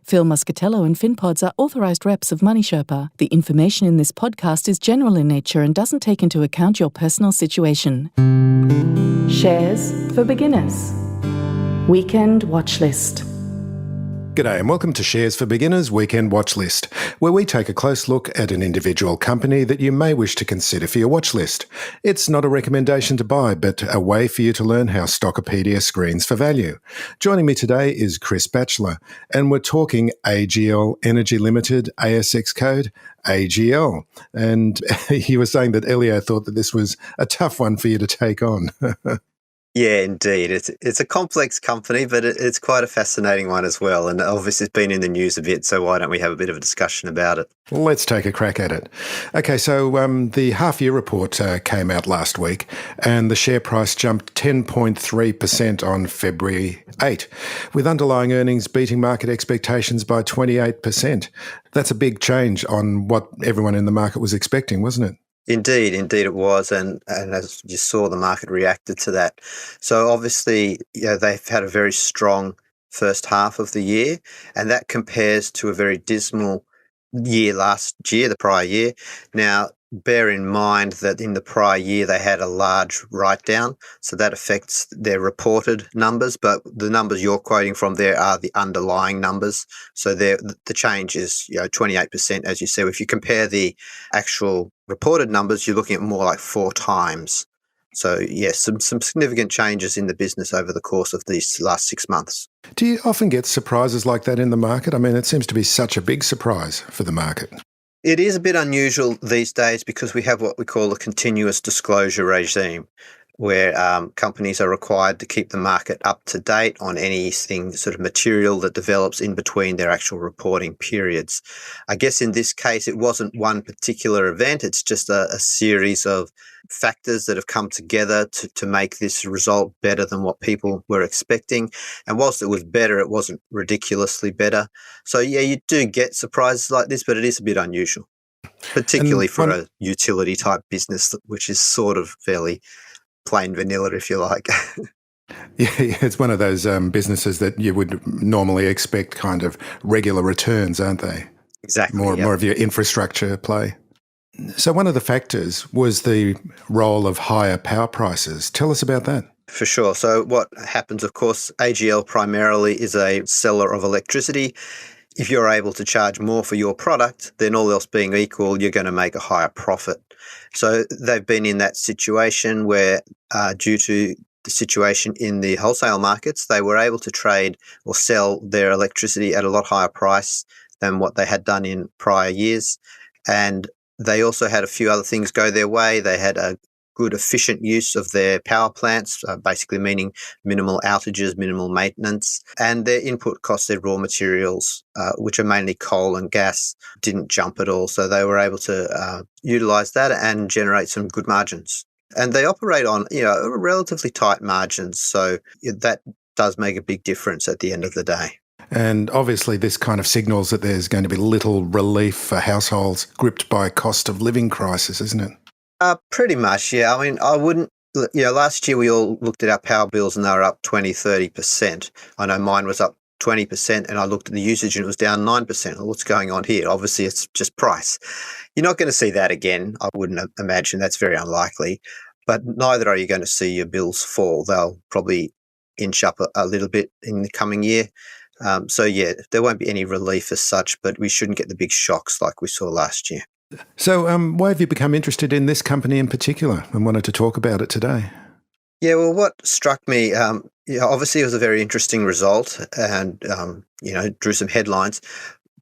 Phil Muscatello and FinPods are authorised reps of Money Sherpa. The information in this podcast is general in nature and doesn't take into account your personal situation. Shares for beginners. Weekend Watchlist. G'day and welcome to Shares for Beginners Weekend Watchlist, where we take a close look at an individual company that you may wish to consider for your watchlist. It's not a recommendation to buy, but a way for you to learn how Stockopedia screens for value. Joining me today is Chris Batchelor, and we're talking AGL Energy Limited, ASX code AGL. And he was saying that Elio thought that this was a tough one for you to take on. Yeah, indeed. It's a complex company, but it's quite a fascinating one as well. And obviously it's been in the news a bit, so why don't we have a bit of a discussion about it? Let's take a crack at it. Okay, so the half-year report came out last week, and the share price jumped 10.3% on February 8, with underlying earnings beating market expectations by 28%. That's a big change on what everyone in the market was expecting, wasn't it? Indeed it was, and as you saw, the market reacted to that. So obviously, they've had a very strong first half of the year, and that compares to a very dismal year last year, the prior year. Now, bear in mind that in the prior year they had a large write-down, so that affects their reported numbers, but the numbers you're quoting from there are the underlying numbers. So the change is 28%, as you said. If you compare the actual reported numbers, you're looking at more like 4 times. So yes, some significant changes in the business over the course of these last 6 months. Do you often get surprises like that in the market? I mean, it seems to be such a big surprise for the market. It is a bit unusual these days because we have what we call a continuous disclosure regime, where companies are required to keep the market up to date on anything sort of material that develops in between their actual reporting periods. I guess in this case, it wasn't one particular event. It's just a series of factors that have come together to make this result better than what people were expecting. And whilst it was better, it wasn't ridiculously better. So yeah, you do get surprises like this, but it is a bit unusual, particularly for a utility type business, which is sort of fairly plain vanilla, if you like. Yeah, it's one of those businesses that you would normally expect kind of regular returns, aren't they? Exactly. More of your infrastructure play. So one of the factors was the role of higher power prices. Tell us about that. For sure. So what happens, of course, AGL primarily is a seller of electricity. If you're able to charge more for your product, then all else being equal, you're going to make a higher profit. So they've been in that situation where due to the situation in the wholesale markets, they were able to trade or sell their electricity at a lot higher price than what they had done in prior years. And they also had a few other things go their way. They had a good efficient use of their power plants, basically meaning minimal outages, minimal maintenance, and their input costs, their raw materials, which are mainly coal and gas, didn't jump at all. So they were able to utilise that and generate some good margins. And they operate on relatively tight margins, so that does make a big difference at the end of the day. And obviously this kind of signals that there's going to be little relief for households gripped by cost of living crisis, isn't it? Pretty much, yeah. I mean, I wouldn't, last year we all looked at our power bills and they were up 20-30%. I know mine was up 20% and I looked at the usage and it was down 9%. Well, what's going on here? Obviously, it's just price. You're not going to see that again. I wouldn't imagine. That's very unlikely. But neither are you going to see your bills fall. They'll probably inch up a little bit in the coming year. So, yeah, there won't be any relief as such, but we shouldn't get the big shocks like we saw last year. So why have you become interested in this company in particular and wanted to talk about it today? Yeah, well, what struck me, obviously it was a very interesting result and, drew some headlines.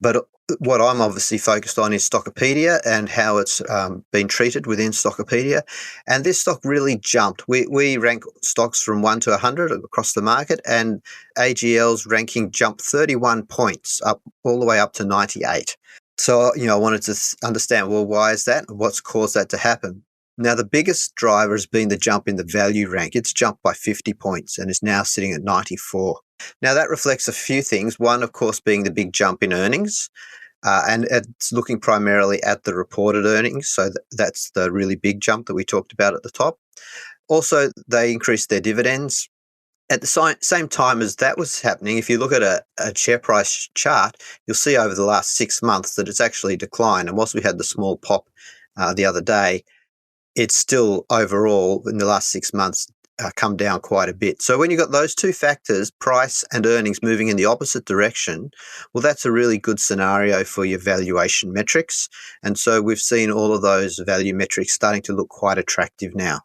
But what I'm obviously focused on is Stockopedia and how it's been treated within Stockopedia. And this stock really jumped. We rank stocks from 1 to 100 across the market, and AGL's ranking jumped 31 points, up all the way up to 98. So, I wanted to understand, well, why is that? What's caused that to happen? Now, the biggest driver has been the jump in the value rank. It's jumped by 50 points and is now sitting at 94. Now, that reflects a few things. One, of course, being the big jump in earnings. And it's looking primarily at the reported earnings. So that's the really big jump that we talked about at the top. Also, they increased their dividends. At the same time as that was happening, if you look at a share price chart, you'll see over the last 6 months that it's actually declined. And whilst we had the small pop the other day, it's still overall in the last 6 months come down quite a bit. So when you've got those two factors, price and earnings, moving in the opposite direction, well, that's a really good scenario for your valuation metrics. And so we've seen all of those value metrics starting to look quite attractive now.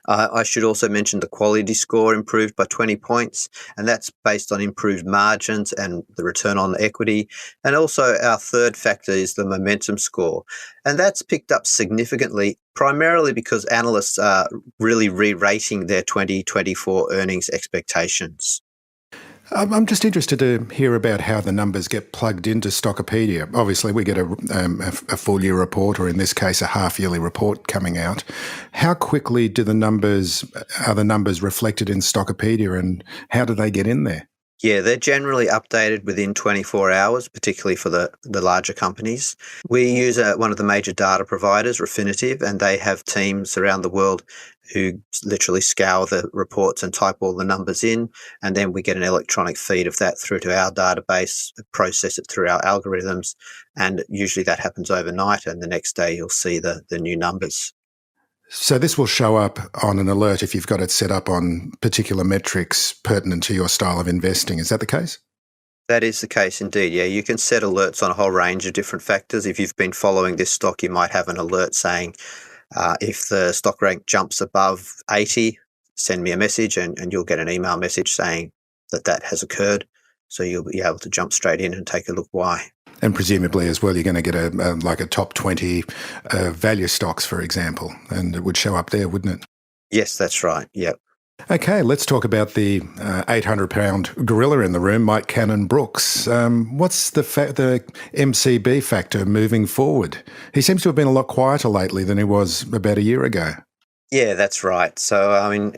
I should also mention the quality score improved by 20 points, and that's based on improved margins and the return on equity. And also our third factor is the momentum score, and that's picked up significantly, primarily because analysts are really re-rating their 2024 earnings expectations. I'm just interested to hear about how the numbers get plugged into Stockopedia. Obviously, we get a full year report, or in this case, a half yearly report coming out. How quickly are the numbers reflected in Stockopedia, and how do they get in there? Yeah, they're generally updated within 24 hours, particularly for the larger companies. We use one of the major data providers, Refinitiv, and they have teams around the world who literally scour the reports and type all the numbers in, and then we get an electronic feed of that through to our database, process it through our algorithms, and usually that happens overnight, and the next day you'll see the new numbers. So this will show up on an alert if you've got it set up on particular metrics pertinent to your style of investing. Is that the case? That is the case indeed, yeah. You can set alerts on a whole range of different factors. If you've been following this stock, you might have an alert saying, if the stock rank jumps above 80, send me a message, and you'll get an email message saying that has occurred. So you'll be able to jump straight in and take a look why. And presumably as well, you're going to get a top 20 value stocks, for example, and it would show up there, wouldn't it? Yes, that's right. Yep. Okay, let's talk about the 800-pound gorilla in the room, Mike Cannon-Brookes. What's the MCB factor moving forward? He seems to have been a lot quieter lately than he was about a year ago. Yeah, that's right. So, I mean,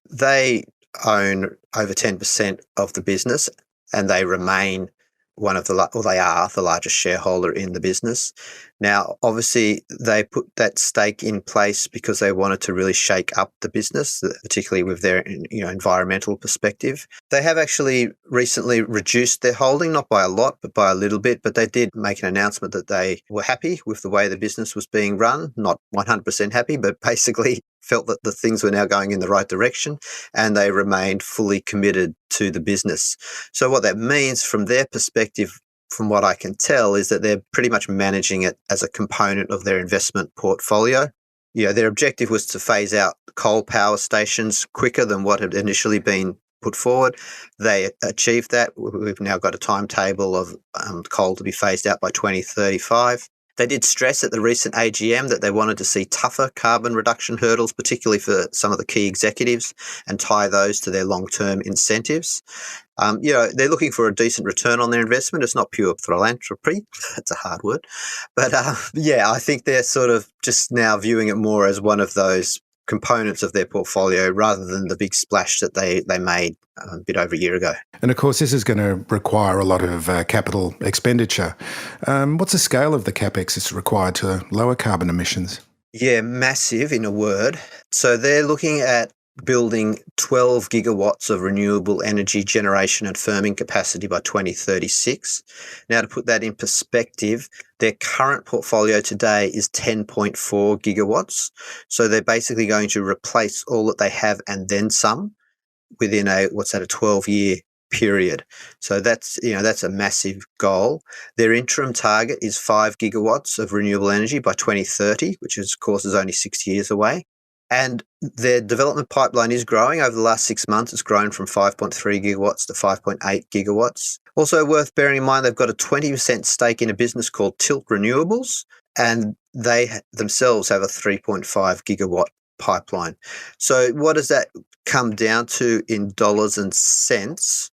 they own over 10% of the business, and they remain they are the largest shareholder in the business. Now, obviously, they put that stake in place because they wanted to really shake up the business, particularly with their environmental perspective. They have actually recently reduced their holding, not by a lot, but by a little bit. But they did make an announcement that they were happy with the way the business was being run, not 100% happy, but basically felt that the things were now going in the right direction, and they remained fully committed to the business. So what that means from their perspective, from what I can tell, is that they're pretty much managing it as a component of their investment portfolio. Their objective was to phase out coal power stations quicker than what had initially been put forward. They achieved that. We've now got a timetable of coal to be phased out by 2035. They did stress at the recent AGM that they wanted to see tougher carbon reduction hurdles, particularly for some of the key executives, and tie those to their long-term incentives. They're looking for a decent return on their investment. It's not pure philanthropy. That's a hard word. But I think they're sort of just now viewing it more as one of those components of their portfolio rather than the big splash that they made a bit over a year ago. And of course, this is going to require a lot of capital expenditure. What's the scale of the capex that's required to lower carbon emissions? Yeah, massive in a word. So they're looking at building 12 gigawatts of renewable energy generation and firming capacity by 2036. Now, to put that in perspective, their current portfolio today is 10.4 gigawatts. So they're basically going to replace all that they have and then some within a 12-year period. So that's a massive goal. Their interim target is 5 gigawatts of renewable energy by 2030, which of course is only 6 years away. And their development pipeline is growing. Over the last 6 months, it's grown from 5.3 gigawatts to 5.8 gigawatts. Also worth bearing in mind, they've got a 20% stake in a business called Tilt Renewables, and they themselves have a 3.5 gigawatt pipeline. So what does that come down to in dollars and cents?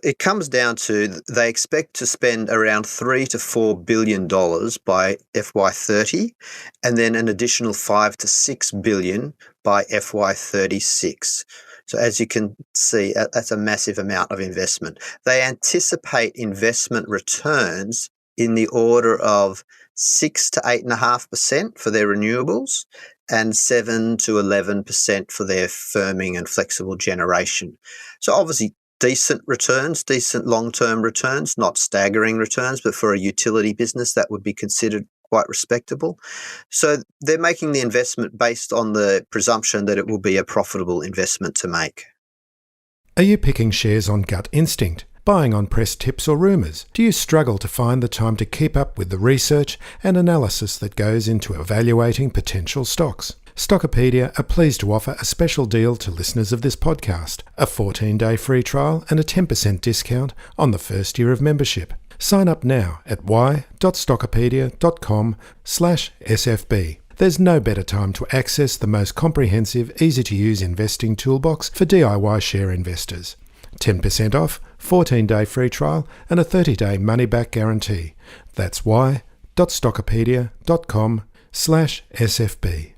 It comes down to they expect to spend around $3 to $4 billion by FY30, and then an additional $5 to $6 billion by FY36. So as you can see, that's a massive amount of investment. They anticipate investment returns in the order of 6 to 8.5% for their renewables and 7 to 11% for their firming and flexible generation. So obviously decent returns, decent long-term returns, not staggering returns, but for a utility business that would be considered quite respectable. So they're making the investment based on the presumption that it will be a profitable investment to make. Are you picking shares on gut instinct? Buying on press tips or rumours? Do you struggle to find the time to keep up with the research and analysis that goes into evaluating potential stocks? Stockopedia are pleased to offer a special deal to listeners of this podcast, a 14-day free trial and a 10% discount on the first year of membership. Sign up now at y.stockopedia.com/SFB. There's no better time to access the most comprehensive, easy-to-use investing toolbox for DIY share investors. 10% off, 14-day free trial and a 30-day money-back guarantee. That's y.stockopedia.com/SFB.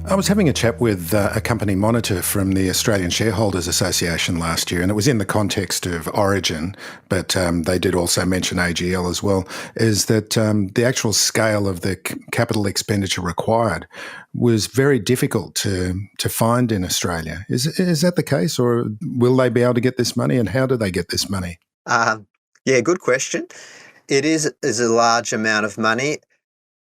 I was having a chat with a company monitor from the Australian Shareholders Association last year, and it was in the context of Origin, but they did also mention AGL as well, is that the actual scale of the capital expenditure required was very difficult to find in Australia. Is that the case, or will they be able to get this money, and how do they get this money? Yeah, good question. It is a large amount of money.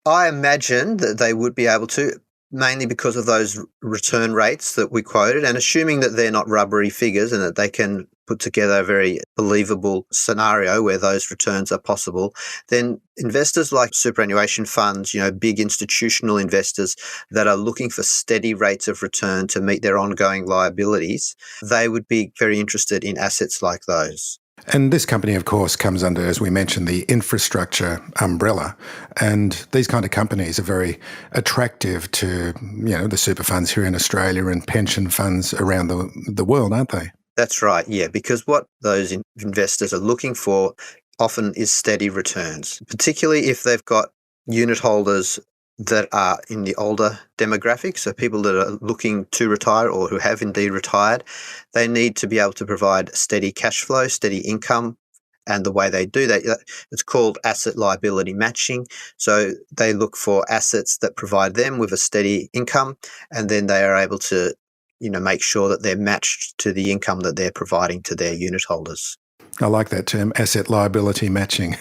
I imagine that they would be able to, mainly because of those return rates that we quoted, and assuming that they're not rubbery figures and that they can put together a very believable scenario where those returns are possible, then investors like superannuation funds, big institutional investors that are looking for steady rates of return to meet their ongoing liabilities, they would be very interested in assets like those. And this company, of course, comes under, as we mentioned, the infrastructure umbrella. And these kind of companies are very attractive to, the super funds here in Australia and pension funds around the world, aren't they? That's right, yeah, because what those investors are looking for often is steady returns, particularly if they've got unit holders that are in the older demographic, so people that are looking to retire or who have indeed retired. They need to be able to provide steady cash flow, steady income, and the way they do that, it's called asset liability matching. So they look for assets that provide them with a steady income, and then they are able to make sure that they're matched to the income that they're providing to their unit holders. I like that term, asset liability matching.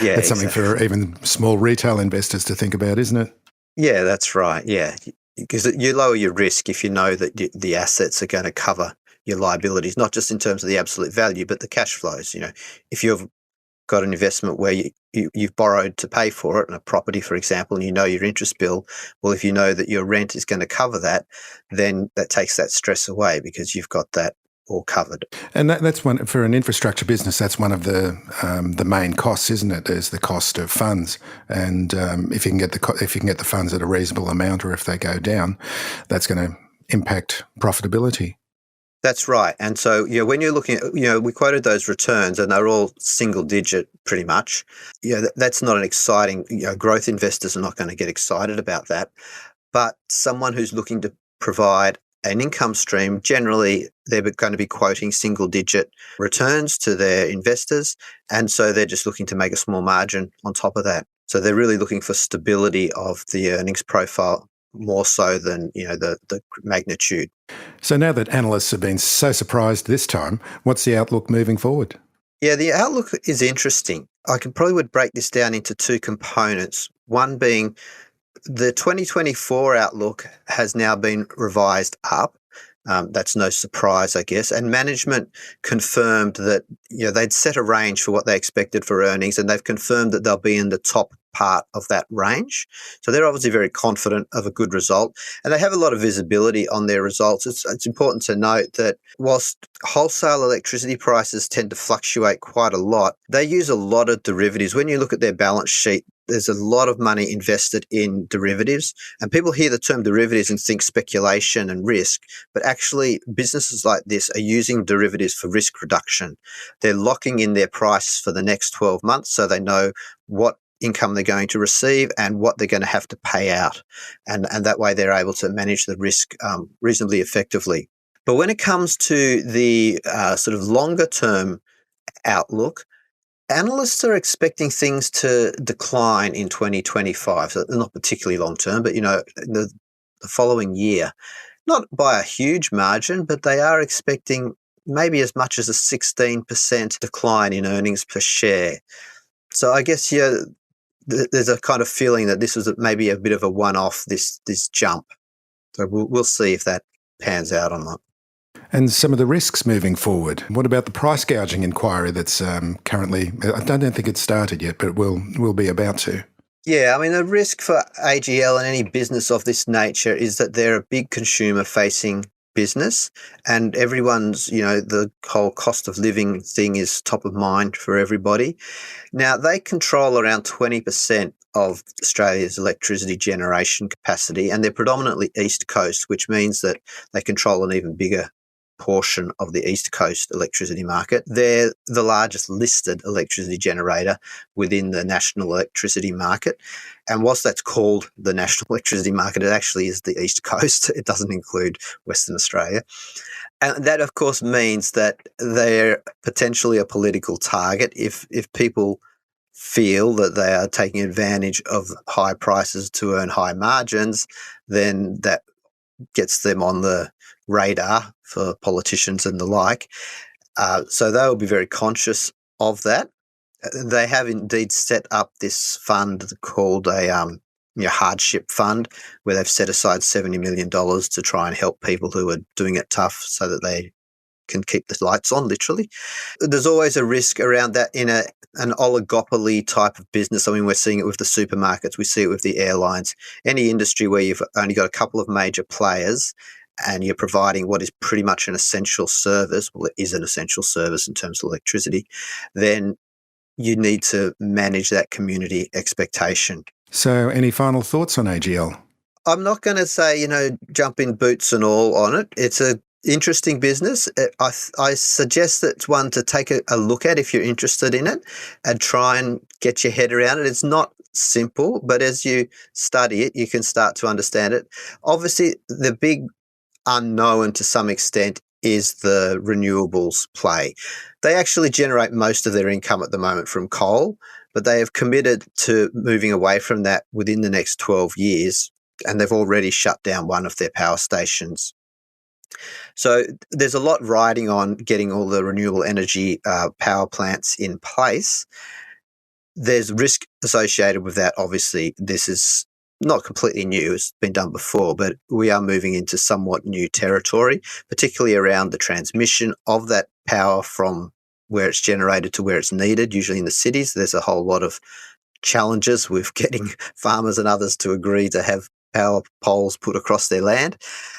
Yeah, that's something for even small retail investors to think about, isn't it? Yeah, that's right. Yeah, because you lower your risk if you know that the assets are going to cover your liabilities, not just in terms of the absolute value, but the cash flows. If you've got an investment where you've borrowed to pay for it, and a property, for example, and your interest bill, well, if you know that your rent is going to cover that, then that takes that stress away because you've got that all covered. And that's one for an infrastructure business. That's one of the main costs, isn't it? Is the cost of funds, and if you can get the funds at a reasonable amount, or if they go down, that's going to impact profitability. That's right. And so, when you're looking at, we quoted those returns and they're all single digit pretty much. That's not an exciting, growth investors are not going to get excited about that. But someone who's looking to provide an income stream, generally they're going to be quoting single digit returns to their investors. And so they're just looking to make a small margin on top of that. So they're really looking for stability of the earnings profile more so than, the magnitude. So now that analysts have been so surprised this time, what's the outlook moving forward? Yeah, the outlook is interesting. I would break this down into two components. One being the 2024 outlook has now been revised up. That's no surprise, I guess. And management confirmed that they'd set a range for what they expected for earnings, and they've confirmed that they'll be in the top part of that range. So they're obviously very confident of a good result, and they have a lot of visibility on their results. It's important to note that whilst wholesale electricity prices tend to fluctuate quite a lot, they use a lot of derivatives. When you look at their balance sheet, there's a lot of money invested in derivatives, and people hear the term derivatives and think speculation and risk, but actually businesses like this are using derivatives for risk reduction. They're locking in their price for the next 12 months so they know what income they're going to receive and what they're going to have to pay out. And that way they're able to manage the risk reasonably effectively. But when it comes to the sort of longer term outlook, Analysts are expecting things to decline in 2025, so not particularly long term, but the following year. Not by a huge margin, but they are expecting maybe as much as a 16% decline in earnings per share. So I guess there's a kind of feeling that this was maybe a bit of a one-off, this jump. So we'll see if that pans out or not. And some of the risks moving forward. What about the price gouging inquiry that's currently, I don't think it's started yet, but will be about to? Yeah, I mean, the risk for AGL and any business of this nature is that they're a big consumer-facing business, and everyone's, the whole cost of living thing is top of mind for everybody. Now, they control around 20% of Australia's electricity generation capacity, and they're predominantly East Coast, which means that they control an even bigger portion of the East Coast electricity market. They're the largest listed electricity generator within the national electricity market. And whilst that's called the national electricity market, it actually is the East Coast. It doesn't include Western Australia. And that, of course, means that they're potentially a political target if people feel that they are taking advantage of high prices to earn high margins, then that gets them on the radar for politicians and the like. So they will be very conscious of that. They have indeed set up this fund called a hardship fund, where they've set aside $70 million to try and help people who are doing it tough so that they can keep the lights on, literally. There's always a risk around that in an oligopoly type of business. I mean, we're seeing it with the supermarkets, we see it with the airlines. Any industry where you've only got a couple of major players and you're providing what is pretty much an essential service, well, it is an essential service in terms of electricity, then you need to manage that community expectation. So any final thoughts on AGL? I'm not going to say, jump in boots and all on it. It's a interesting business. I suggest that it's one to take a look at if you're interested in it and try and get your head around it. It's not simple, but as you study it, you can start to understand it. Obviously, the big unknown to some extent is the renewables play. They actually generate most of their income at the moment from coal, but they have committed to moving away from that within the next 12 years, and they've already shut down one of their power stations. So there's a lot riding on getting all the renewable energy power plants in place. There's risk associated with that, obviously. This is not completely new, it's been done before, but we are moving into somewhat new territory, particularly around the transmission of that power from where it's generated to where it's needed, usually in the cities. There's a whole lot of challenges with getting farmers and others to agree to have power poles put across their land.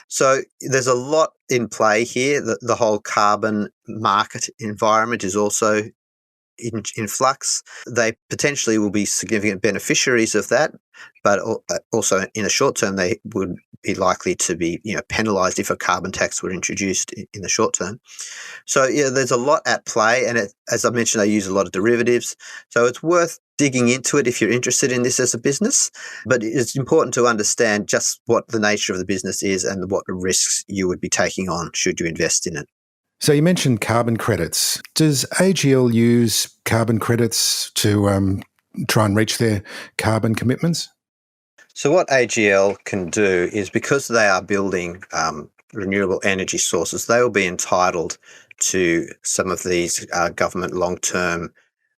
So there's a lot in play here. The whole carbon market environment is also in flux. They potentially will be significant beneficiaries of that, but also in the short term, they would be likely to be penalised if a carbon tax were introduced in the short term. So there's a lot at play, and as I mentioned, they use a lot of derivatives. So it's worth digging into it if you're interested in this as a business, but it's important to understand just what the nature of the business is and what risks you would be taking on should you invest in it. So you mentioned carbon credits. Does AGL use carbon credits to try and reach their carbon commitments? So what AGL can do is, because they are building renewable energy sources, they will be entitled to some of these government long-term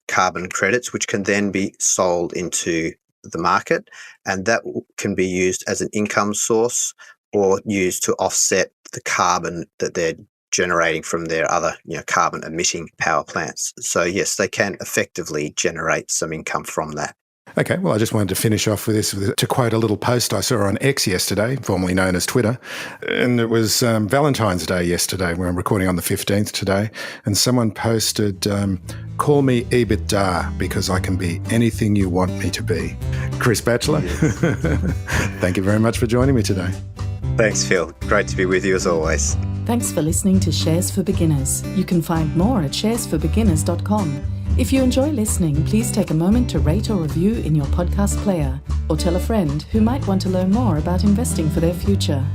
carbon credits, which can then be sold into the market, and that can be used as an income source or used to offset the carbon that they're generating from their other carbon emitting power plants. So yes, they can effectively generate some income from that. Okay, well, I just wanted to finish off with this, to quote a little post I saw on X yesterday, formerly known as Twitter, and it was Valentine's Day yesterday. We're recording on the 15th today, and someone posted, "Call me EBITDA because I can be anything you want me to be." Chris Batchelor, thank you very much for joining me today. Thanks, Phil. Great to be with you as always. Thanks for listening to Shares for Beginners. You can find more at sharesforbeginners.com. If you enjoy listening, please take a moment to rate or review in your podcast player, or tell a friend who might want to learn more about investing for their future.